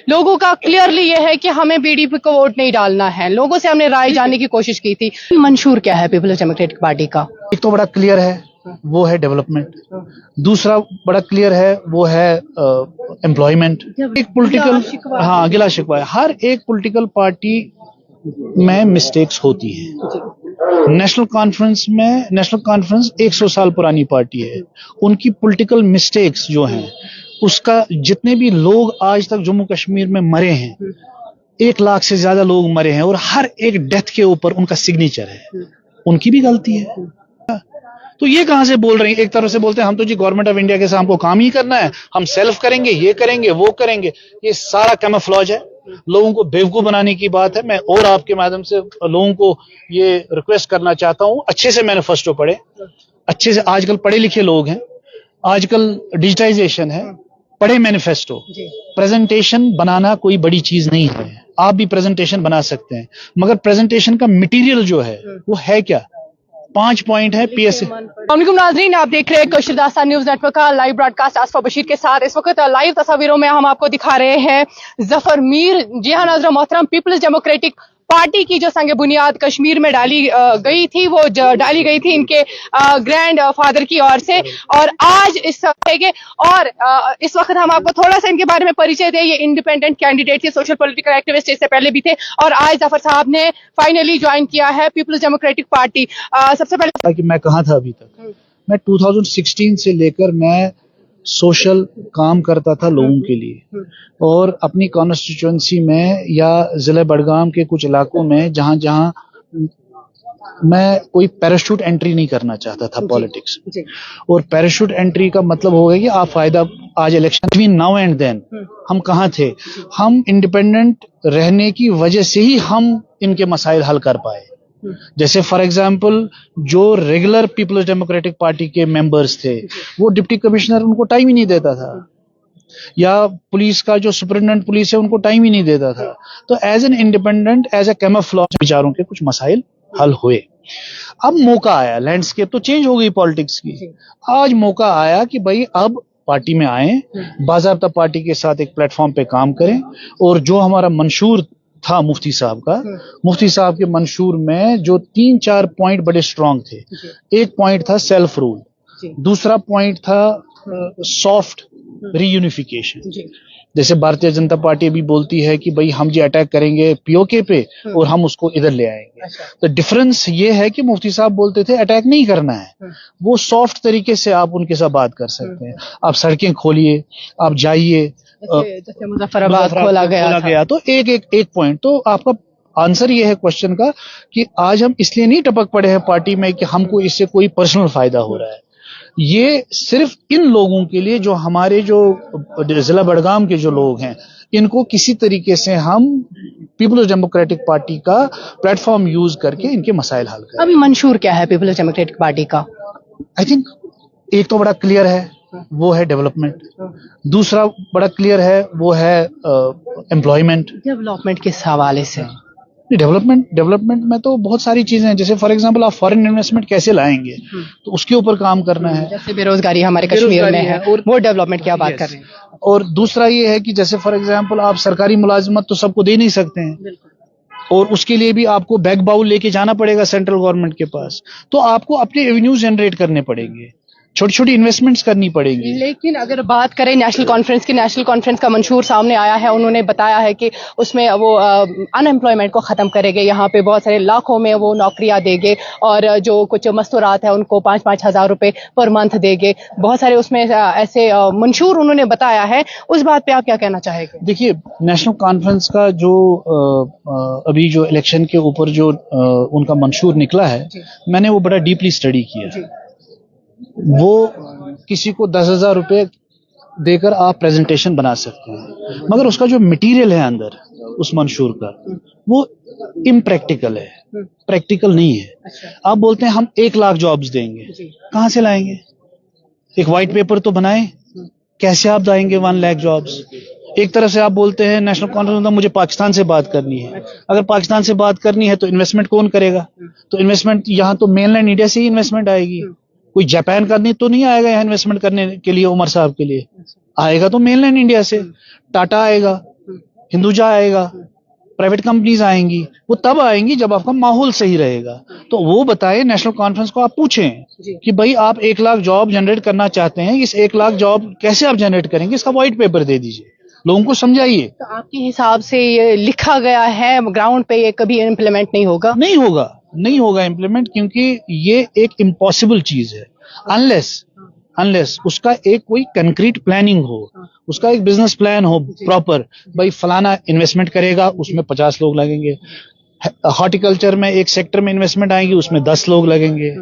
लोगों का क्लियरली ये है कि हमें बीडीपी को वोट नहीं डालना है। लोगों से हमने राय जानने की कोशिश की थी। मंशूर क्या है पीपल्स डेमोक्रेटिक पार्टी का? एक तो बड़ा क्लियर है, वो है डेवलपमेंट। दूसरा बड़ा क्लियर है, वो है एम्प्लॉयमेंट। एक पॉलिटिकल गिला शिकवा है। हर एक पॉलिटिकल पार्टी में मिस्टेक्स होती हैं। नेशनल कॉन्फ्रेंस 100 साल पुरानी पार्टी है। उनकी पॉलिटिकल मिस्टेक्स जो हैं, उसका जितने भी लोग आज तक जम्मू कश्मीर में मरे हैं, 1 लाख से ज्यादा लोग मरे हैं और हर एक डेथ के ऊपर उनका सिग्नेचर है, उनकी भी गलती है। तो ये कहां से बोल रहे हैं? एक तरफ से बोलते हैं हम तो जी गवर्नमेंट ऑफ इंडिया के साथ हमको काम ही करना है, हम सेल्फ करेंगे, ये करेंगे, वो करेंगे। ये सारा कैमोफ्लेज है, लोगों को बेवकूफ बनाने की बात है। मैं और आपके माध्यम से लोगों को ये रिक्वेस्ट करना चाहता हूं, अच्छे से मैनिफेस्टो पढ़े, अच्छे से। आजकल पढ़े लिखे लोग हैं, आजकल डिजिटाइजेशन है, पढ़े मैनिफेस्टो। प्रेजेंटेशन बनाना कोई बड़ी चीज नहीं है, आप भी प्रेजेंटेशन बना सकते हैं, मगर प्रेजेंटेशन का मटेरियल जो है वो है क्या? 5 पॉइंट है पीएसए। नाज़रीन, आप देख रहे हैं कशिर दास्तान न्यूज नेटवर्क का लाइव ब्रॉडकास्ट आसफा बशीर के साथ। इस वक्त लाइव तस्वीरों में हम आपको दिखा रहे हैं जफर मीर। जी हाँ नाज़रीन मोहतरम, पीपल्स डेमोक्रेटिक पार्टी की जो संग बुनियाद कश्मीर में डाली गई थी, वो डाली गई थी इनके ग्रैंड फादर की ओर से। और आज इस वक्त हम आपको थोड़ा सा इनके बारे में परिचय दें। ये इंडिपेंडेंट कैंडिडेट थे, सोशल पॉलिटिकल एक्टिविस्ट इससे पहले भी थे, और आज जफर साहब ने फाइनली ज्वाइन किया है पीपल्स डेमोक्रेटिक पार्टी। सबसे पहले कि मैं कहाँ था अभी तक, मैं 2016 से लेकर मैं सोशल काम करता था लोगों के लिए, और अपनी कॉन्स्टिट्यूएंसी में या जिले बड़गाम के कुछ इलाकों में जहां जहां मैं कोई पैराशूट एंट्री नहीं करना चाहता था पॉलिटिक्स। और पैराशूट एंट्री का मतलब हो गया कि आप फायदा, आज election between now and then हम कहाँ थे? हम इंडिपेंडेंट रहने की वजह से ही हम इनके मसाइल हल कर पाए। जैसे फॉर एग्जांपल जो रेगुलर पीपल्स डेमोक्रेटिक पार्टी के मेंबर्स थे, वो डिप्टी कमिश्नर उनको टाइम ही नहीं देता था, या पुलिस का जो सुपरिटेंडेंट पुलिस है उनको टाइम ही नहीं देता था। तो as an independent, as a camouflage, विचारों के कुछ मसाइल हल हुए। अब मौका आया, लैंडस्केप तो चेंज हो गई पॉलिटिक्स की। आज मौका आया कि भाई अब पार्टी में आए, बाज़ाब्ता पार्टी के साथ एक प्लेटफॉर्म पे काम करें। और जो हमारा मंशूर था मुफ्ती साहब का, मुफ्ती साहब के मंशूर में जो 3-4 पॉइंट बड़े स्ट्रांग थे। एक पॉइंट था सेल्फ रूल, दूसरा पॉइंट था सॉफ्ट रीयूनिफिकेशन। जैसे भारतीय जनता पार्टी भी बोलती है कि भाई हम जी अटैक करेंगे पीओके पे और हम उसको इधर ले आएंगे। तो डिफरेंस ये है कि मुफ्ती साहब बोलते थे अटैक नहीं करना है, वो सॉफ्ट तरीके से आप उनके साथ बात कर सकते हैं। आप सड़कें खोलिए, आप जाइए, जैसे मुजफ्फराबाद खोला गया तो एक पॉइंट। तो आपका आंसर ये है क्वेश्चन का कि आज हम इसलिए नहीं टपक पड़े हैं पार्टी में कि हमको इससे कोई पर्सनल फायदा हो रहा है। ये सिर्फ इन लोगों के लिए, जो हमारे जो जिला बड़गाम के जो लोग हैं, इनको किसी तरीके से हम पीपल्स डेमोक्रेटिक पार्टी का प्लेटफॉर्म यूज करके इनके मसाइल हल करें। अभी मंशूर क्या है पीपल्स डेमोक्रेटिक पार्टी का? आई थिंक एक तो बड़ा क्लियर है, वो है डेवलपमेंट। दूसरा बड़ा क्लियर है, वो है एम्प्लॉयमेंट। डेवलपमेंट किस हवाले से? डेवलपमेंट में तो बहुत सारी चीजें हैं। जैसे फॉर एग्जांपल आप फॉरेन इन्वेस्टमेंट कैसे लाएंगे, तो उसके ऊपर काम करना है। जैसे बेरोजगारी हमारे कश्मीर में है, और वो डेवलपमेंट की बात कर रहे हैं। और दूसरा ये है कि जैसे फॉर एग्जांपल आप सरकारी मुलाजिमत तो सबको दे नहीं सकते हैं, और उसके लिए भी आपको बैक बाउल लेके जाना पड़ेगा सेंट्रल गवर्नमेंट के पास। तो आपको अपने रेवेन्यू जनरेट करने पड़ेंगे, छोटी छोटी इन्वेस्टमेंट्स करनी पड़ेगी। लेकिन अगर बात करें नेशनल कॉन्फ्रेंस का मंशूर सामने आया है। उन्होंने बताया है कि उसमें वो अनएम्प्लॉयमेंट को ख़त्म करेंगे, यहाँ पे बहुत सारे लाखों में वो नौकरियां देंगे, और जो कुछ मस्तूरात है उनको 5-5 हज़ार रुपए पर मंथ देंगे। बहुत सारे उसमें ऐसे मंशूर उन्होंने बताया है। उस बात पे आप क्या कहना चाहेंगे? देखिए, नेशनल कॉन्फ्रेंस का जो अभी जो इलेक्शन के ऊपर जो उनका मंशूर निकला है, मैंने वो बड़ा डीपली स्टडी किया। वो किसी को 10,000 रुपए देकर आप प्रेजेंटेशन बना सकते हैं, मगर उसका जो मटेरियल है अंदर उस मंशूर का, वो इम्प्रैक्टिकल है, प्रैक्टिकल नहीं है। आप बोलते हैं हम 1 लाख जॉब्स देंगे, कहां से लाएंगे? एक व्हाइट पेपर तो बनाएं, कैसे आप लाएंगे 1 लाख जॉब्स? एक तरफ से आप बोलते हैं नेशनल कॉन्फ्रेंस में मुझे पाकिस्तान से बात करनी है। अगर पाकिस्तान से बात करनी है तो इन्वेस्टमेंट कौन करेगा? तो इन्वेस्टमेंट यहाँ तो मेनलैंड इंडिया से ही इन्वेस्टमेंट आएगी, कोई जापान करने तो नहीं आएगा यहाँ इन्वेस्टमेंट करने के लिए। उमर साहब के लिए आएगा तो मेनलैंड इंडिया से, टाटा आएगा, हिंदुजा आएगा, प्राइवेट कंपनीज आएंगी, वो तब आएंगी जब आपका माहौल सही रहेगा। तो वो बताए, नेशनल कॉन्फ्रेंस को आप पूछें कि भाई आप 1 लाख जॉब जनरेट करना चाहते हैं, इस 1 लाख जॉब कैसे आप जनरेट करेंगे, इसका व्हाइट पेपर दे दीजिए, लोगों को समझाइए। तो आपके हिसाब से ये लिखा गया है, ग्राउंड पे ये कभी इम्प्लीमेंट नहीं होगा? नहीं होगा इम्प्लीमेंट, क्योंकि ये एक इम्पॉसिबल चीज है अनलेस उसका एक कोई कंक्रीट प्लानिंग हो, उसका एक बिजनेस प्लान हो प्रॉपर। भाई फलाना इन्वेस्टमेंट करेगा, उसमें 50 लोग लगेंगे। हॉर्टिकल्चर में एक सेक्टर में इन्वेस्टमेंट आएगी, उसमें 10 लोग लगेंगे।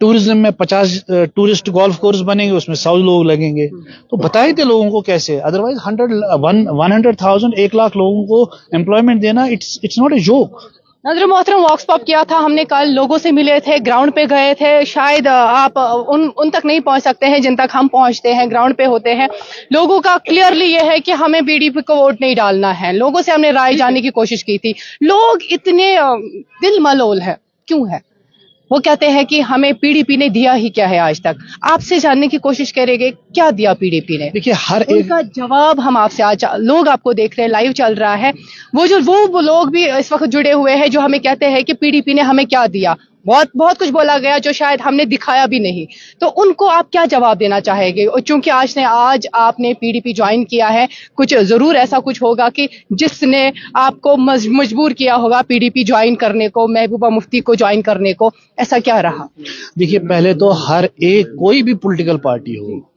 टूरिज्म में 50 टूरिस्ट गोल्फ कोर्स बनेंगे, उसमें 100 लोग लगेंगे। तो बताए थे लोगों को कैसे, अदरवाइज 100,000 1 लाख लोगों को एम्प्लॉयमेंट देना, इट्स नॉट ए जोक। नाज़रीन मोहतरम, वॉक्स पॉप किया था हमने, कल लोगों से मिले थे, ग्राउंड पे गए थे। शायद आप उन तक नहीं पहुंच सकते हैं जिन तक हम पहुंचते हैं, ग्राउंड पे होते हैं। लोगों का क्लियरली ये है कि हमें बीडीपी को वोट नहीं डालना है। लोगों से हमने राय जानने की कोशिश की थी। लोग इतने दिल मलोल है, क्यों है? वो कहते हैं कि हमें पीडीपी ने दिया ही क्या है आज तक। आपसे जानने की कोशिश करेंगे, क्या दिया पीडीपी ने? देखिए, हर एक उनका जवाब हम आपसे आज, लोग आपको देख रहे हैं, लाइव चल रहा है, वो लोग भी इस वक्त जुड़े हुए हैं जो हमें कहते हैं कि पीडीपी ने हमें क्या दिया। बहुत कुछ बोला गया जो शायद हमने दिखाया भी नहीं। तो उनको आप क्या जवाब देना चाहेंगे? और चूंकि आज आपने पीडीपी ज्वाइन किया है, कुछ जरूर ऐसा कुछ होगा कि जिसने आपको मजबूर किया होगा पीडीपी ज्वाइन करने को, महबूबा मुफ्ती को ज्वाइन करने को। ऐसा क्या रहा? देखिए, पहले तो हर एक कोई भी पॉलिटिकल पार्टी हो,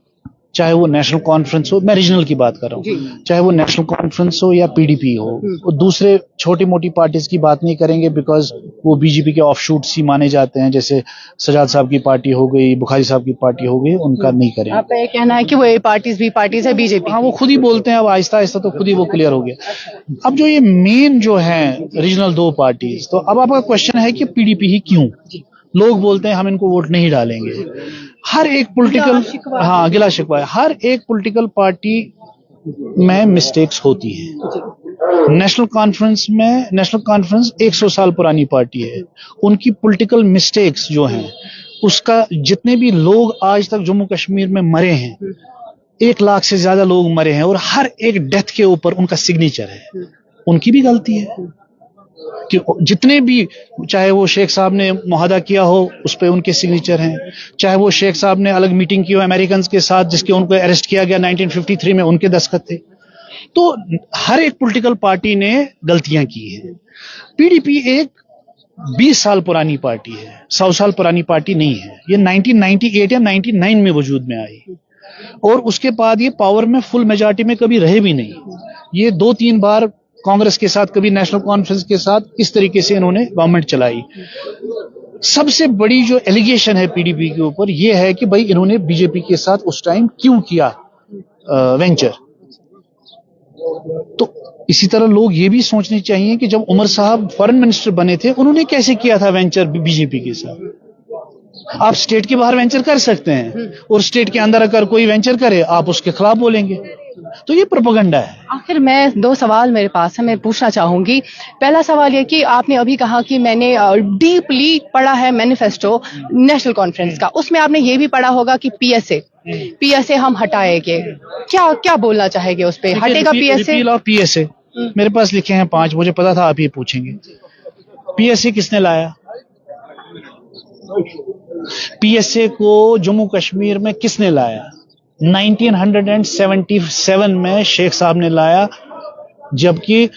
चाहे वो नेशनल कॉन्फ्रेंस हो, मैं रीजनल की बात कर रहा हूँ, चाहे वो नेशनल कॉन्फ्रेंस हो या पीडीपी हो, वो दूसरे छोटी मोटी पार्टीज की बात नहीं करेंगे, बिकॉज वो बीजेपी के ऑफशूट्स ही माने जाते हैं। जैसे सजाद साहब की पार्टी हो गई, बुखारी साहब की पार्टी हो गई, उनका नहीं करेंगे। आपका ये कहना है कि वो पार्टीज है बीजेपी? हाँ, वो खुद ही बोलते हैं, अब आहिस्ता आहिस्ता तो खुद ही वो क्लियर हो गया। अब जो ये मेन जो है रीजनल 2 पार्टीज, तो अब आपका क्वेश्चन है कि पीडीपी ही क्यों? लोग बोलते हैं हम इनको वोट नहीं डालेंगे। हर एक पॉलिटिकल, हाँ, गिला शिकवा है, हर एक पॉलिटिकल पार्टी में मिस्टेक्स होती है। नेशनल कॉन्फ्रेंस 100 साल पुरानी पार्टी है। उनकी पॉलिटिकल मिस्टेक्स जो हैं, उसका जितने भी लोग आज तक जम्मू कश्मीर में मरे हैं, 1 लाख से ज्यादा लोग मरे हैं, और हर एक डेथ के ऊपर उनका सिग्नेचर है। उनकी भी गलती है कि जितने भी, चाहे वो शेख साहब ने मुआहदा किया हो, उस पर उनके सिग्नेचर हैं, चाहे वो शेख साहब ने अलग मीटिंग की हो अमेरिकन के साथ, जिसके उनको अरेस्ट किया गया 1953 में, उनके दस्तखत थे। तो हर एक पॉलिटिकल पार्टी ने गलतियां की हैं। पीडीपी एक 20 साल पुरानी पार्टी है, 100 साल पुरानी पार्टी नहीं है। ये 1998 या 99 में वजूद में आई, और उसके बाद ये पावर में फुल मेजॉरिटी में कभी रहे भी नहीं। ये 2-3 बार कांग्रेस के साथ, कभी नेशनल कॉन्फ्रेंस के साथ, इस तरीके से इन्होंने गवर्नमेंट चलाई। सबसे बड़ी जो एलिगेशन है पीडीपी के ऊपर, ये है कि भाई इन्होंने बीजेपी के साथ उस टाइम क्यों किया वेंचर। तो इसी तरह लोग ये भी सोचने चाहिए कि जब उमर साहब फॉरेन मिनिस्टर बने थे, उन्होंने कैसे किया था वेंचर बीजेपी के साथ। आप स्टेट के बाहर वेंचर कर सकते हैं, और स्टेट के अंदर अगर कोई वेंचर करे, आप उसके खिलाफ बोलेंगे, तो ये प्रोपेगेंडा है। आखिर मैं 2 सवाल मेरे पास है, मैं पूछना चाहूंगी। पहला सवाल ये कि आपने अभी कहा कि मैंने डीपली पढ़ा है मैनिफेस्टो नेशनल कॉन्फ्रेंस का, उसमें आपने ये भी पढ़ा होगा कि पीएसए हम हटाएंगे। क्या बोलना चाहेंगे उस पे? हटेगा पीएसए? रिपील ऑफ पीएसए मेरे पास लिखे हैं 5, मुझे पता था आप ये पूछेंगे। पीएसए किसने लाया? पीएसए को जम्मू कश्मीर में किसने लाया? 1977 में शेख साहब ने लाया, जबकि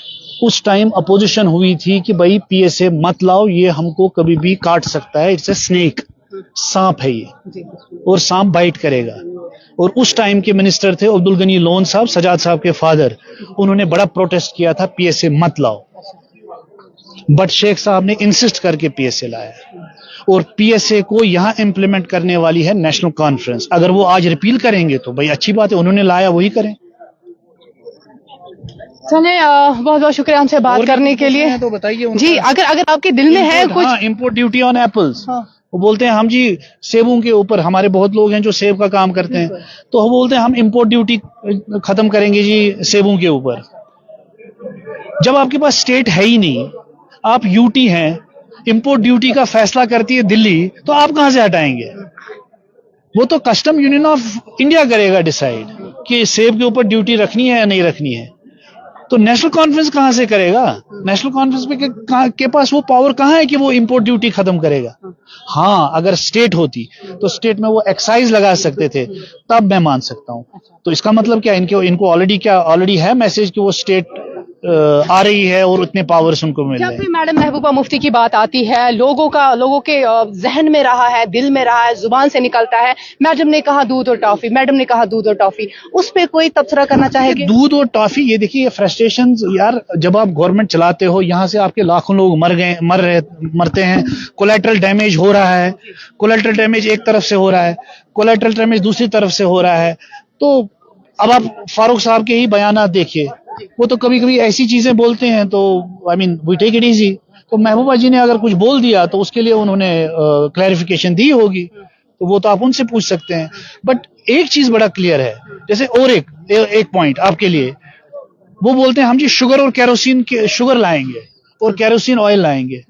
उस टाइम अपोजिशन हुई थी कि भाई पीएसए मत लाओ, ये हमको कभी भी काट सकता है, इट्स ए स्नेक, सांप है ये, और सांप बाइट करेगा। और उस टाइम के मिनिस्टर थे अब्दुल गनी लोन साहब, सजाद साहब के फादर, उन्होंने बड़ा प्रोटेस्ट किया था पीएसए मत लाओ, बट शेख साहब ने इंसिस्ट करके पीएसए लाया। और पीएसए को यहां इंप्लीमेंट करने वाली है नेशनल कॉन्फ्रेंस। अगर वो आज रिपील करेंगे तो भाई अच्छी बात है, उन्होंने लाया वही करें। चले, बहुत बहुत शुक्रिया हमसे बात करने के लिए। तो बताइए जी, अगर आपके दिल में है कुछ। हाँ, इम्पोर्ट ड्यूटी ऑन एप्पल्स। वो बोलते हैं हम जी सेबों के ऊपर, हमारे बहुत लोग हैं जो सेब का काम करते हैं, तो वो बोलते हैं हम इम्पोर्ट ड्यूटी खत्म करेंगे जी सेबों के ऊपर। जब आपके पास स्टेट है ही नहीं, आप यूटी हैं, इम्पोर्ट ड्यूटी का फैसला करती है दिल्ली, तो आप कहां से हटाएंगे? वो तो कस्टम यूनियन ऑफ इंडिया करेगा डिसाइड कि सेब के ऊपर ड्यूटी रखनी है या नहीं रखनी है। तो नेशनल कॉन्फ्रेंस कहां से करेगा? नेशनल कॉन्फ्रेंस के पास वो पावर कहां है कि वो इंपोर्ट ड्यूटी खत्म करेगा? हाँ, अगर स्टेट होती तो स्टेट में वो एक्साइज लगा सकते थे, तब मैं मान सकता हूं। तो इसका मतलब क्या, इनको ऑलरेडी है मैसेज कि वो स्टेट आ रही है और उतने पावर्स उनको मिल रहे जब हैं। भी मैडम महबूबा मुफ्ती की बात आती है, लोगों के जहन में रहा है, दिल में रहा है, जुबान से निकलता है, मैडम ने कहा दूध और टॉफी, मैडम ने कहा दूध और टॉफी, उस पे कोई तबसरा करना चाहेंगे? दूध और टॉफी, ये देखिए ये फ्रस्ट्रेशन यार, जब आप गवर्नमेंट चलाते हो, यहाँ से आपके लाखों लोग मरते हैं, कोलेटरल डैमेज हो रहा है, कोलेटरल डैमेज एक तरफ से हो रहा है, कोलेटरल डैमेज दूसरी तरफ से हो रहा है। तो अब आप फारूक साहब के ही बयानात देखिए, वो तो कभी कभी ऐसी चीजें बोलते हैं, तो I mean we take it easy. तो महबूबा जी ने अगर कुछ बोल दिया तो उसके लिए उन्होंने क्लैरिफिकेशन दी होगी, तो वो तो आप उनसे पूछ सकते हैं। बट एक चीज बड़ा क्लियर है, जैसे और एक पॉइंट आपके लिए, वो बोलते हैं हम जी शुगर लाएंगे और केरोसिन ऑयल लाएंगे।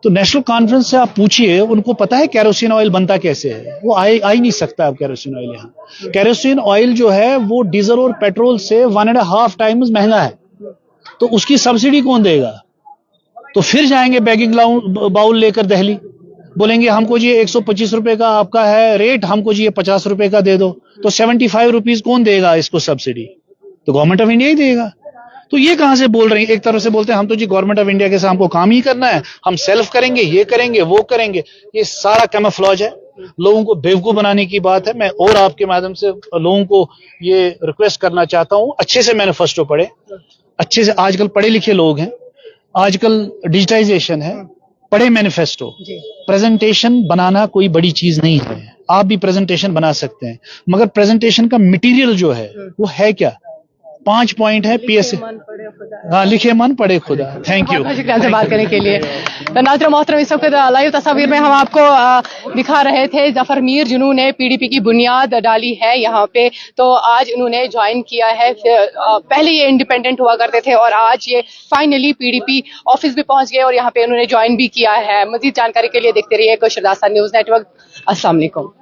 तो नेशनल कॉन्फ्रेंस से आप पूछिए, उनको पता है केरोसिन ऑयल बनता कैसे है? वो आ ही नहीं सकता अब केरोसिन ऑयल यहाँ। केरोसिन ऑयल जो है वो डीजल और पेट्रोल से 1.5 टाइम्स महंगा है, तो उसकी सब्सिडी कौन देगा? तो फिर जाएंगे बैगिंग बाउल लेकर दिल्ली, बोलेंगे हमको जी 125 रुपए का आपका है रेट, हमको जी ये 50 रुपए का दे दो। तो 75 रुपीज कौन देगा इसको सब्सिडी? तो गवर्नमेंट ऑफ इंडिया ही देगा। तो ये कहां से बोल रहे हैं? एक तरफ से बोलते हैं हम तो जी गवर्नमेंट ऑफ इंडिया के साथ हमको काम ही करना है, हम सेल्फ करेंगे, ये करेंगे, वो करेंगे। ये सारा कैमोफ्लेज है, लोगों को बेवकूफ बनाने की बात है। मैं और आपके माध्यम से लोगों को ये रिक्वेस्ट करना चाहता हूं, अच्छे से मैनिफेस्टो पढ़े, अच्छे से, आजकल पढ़े लिखे लोग हैं, आजकल डिजिटाइजेशन है, पढ़े मैनिफेस्टो। प्रेजेंटेशन बनाना कोई बड़ी चीज नहीं है, आप भी प्रेजेंटेशन बना सकते हैं, मगर प्रेजेंटेशन का मटेरियल जो है वो है क्या? 5 पॉइंट है पीएस। हाँ, लिखे मन पढ़े खुदा। Thank you. शुक्रिया से बात करने के लिए। तो नाज़रीन मोहतरम, इस वक्त लाइव तस्वीर में हम आपको दिखा रहे थे जफर मीर, जिन्होंने पीडीपी की बुनियाद डाली है यहाँ पे। तो आज उन्होंने ज्वाइन किया है, पहले ये इंडिपेंडेंट हुआ करते थे और आज ये फाइनली पीडीपी ऑफिस भी पहुंच गए और यहाँ पे उन्होंने ज्वाइन भी किया है। मजीद जानकारी के लिए देखते रहिए कोशरदासा न्यूज नेटवर्क। अस्सलाम वालेकुम।